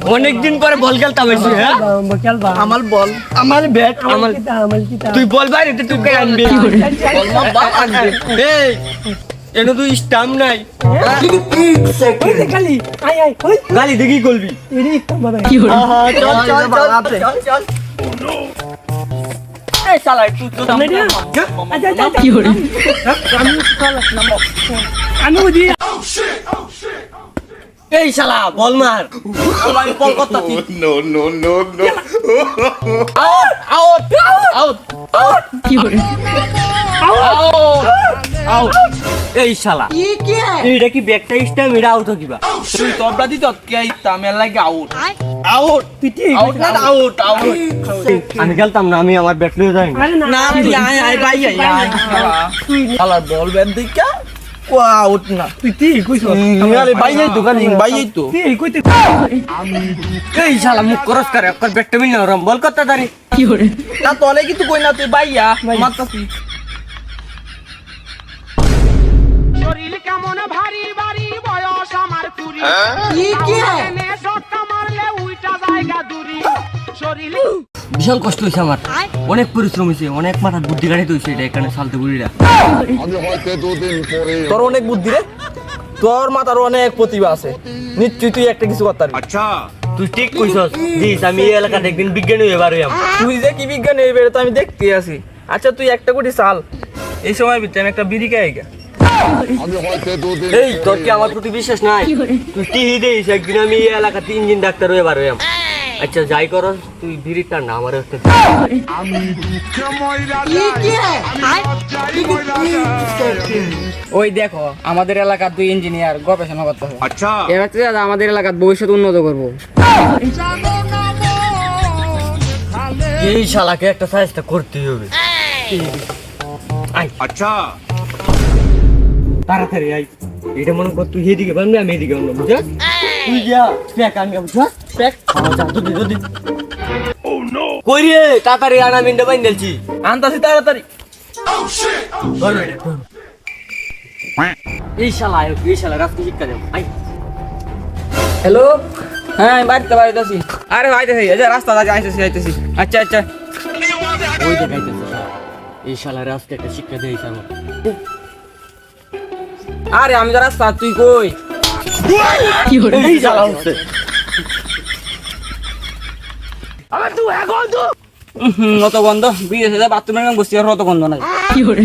অনেকদিন পরে বল খেলতাম এসে হ্যাঁ আমার বল আমার ব্যাট আমার তুই বল বাইরে তুই কে আনবি এই এনে তুই স্টাম্প নাই গালি আই আই গালি দেখি করবি কি হলো চল চল চল চল এই শালা তুই তো সামনে আচ্ছা কি হলো আমি শালা নাম আমি বুঝি এই শালা বল মার আমার বল কত No, no, no, no. Out out out out কি হলো আউট আউট এই শালা এইটা কি ব্যাকটা স্টাম্প এটা আউট কিবা তুই তবলা দি তত কে তামেল লাগে আউট আউট পিটি আউট না আউট আউট আমি খেলতাম না আমি আমার ব্যাট লয়ে যাই না তুই আয় আয় ভাই আয় শালা বল বেন দিকা ও আউট না পিটি কইছ আরে ভাই এই দোকান ভাই এই তো এই কইতে এই শালা মুখ করস করে একবার ব্যাটটা মিল না রম বল করতে দাঁড়ি কি হরে না তলে কি তুই কই না তুই ভাইয়া মারতাছি শরীর কেমন ভারী ভারী বয়স আমার পুরি কি এনে শটকা মারলে উইটা জায়গা দূরি শরীর বিশাল কষ্ট হইছে আমার অনেক পরিশ্রম হইছে অনেক মাথা বুদ্ধি কাটাইতে হইছে এটা এখানে ফালতু বুড়িরা আমি হয়তো দুদিন পরে তোর অনেক বুদ্ধি রে তোর মাথার অনেক প্রতিভা আছে নিশ্চয়ই তুই একটা কিছু করতে পারবি আচ্ছা তুই ঠিক কইছস দিস আমি এই এলাকাতে একদিন বিজ্ঞানী হয়ে বার হইয়াম তুই যে কি বিজ্ঞান এই বেরে তো আমি দেখতে আছি আচ্ছা তুই একটা কোটি চাল এই সময় ভিতরে আমি একটা বিড়ি খাই গা আমি হয়তো দুদিন এই তোর কি আমার প্রতি বিশ্বাস নাই তুই কি দিস একদিন আমি এই এলাকাতে ইঞ্জিন ডাক্তার হয়ে বার হইয়াম আচ্ছা যাই করস তুই বিড়িটা না আমার একটা ওই দেখো আমাদের এলাকার দুই ইঞ্জিনিয়ার গবেষণা করতে হবে আচ্ছা এবার থেকে দাদা আমাদের এলাকার ভবিষ্যৎ উন্নত করবো এই শালাকে একটা সাহায্য করতেই হবে আচ্ছা তাড়াতাড়ি আই এটা মনে কর তুই এদিকে বানবি আমি এদিকে বানবো বুঝছস তুই যা প্যাক আনবি বুঝছস প্যাক আমার যা তুই যদি ও নো কই রে তাড়াতাড়ি আনা মিন্ডা বাইন দিলছি আনতাছি তাড়াতাড়ি এই শালা এই শালা রাস্তা শিক্ষা দেব আই হ্যালো হ্যাঁ আমি বাড়িতে আছি আরে আইতেছি এই যে রাস্তা দা যাইতেছি আচ্ছা আচ্ছা ওই দেখাইতেছে এই শালা রাস্তা একটা শিক্ষা দেই শালা আরে আমি তো রাস্তা তুই কই কি হলো এই শালা হচ্ছে অত গন্ধ বিদেশে বাথরুমের বসছি আর অত গন্ধ নাই কি হলো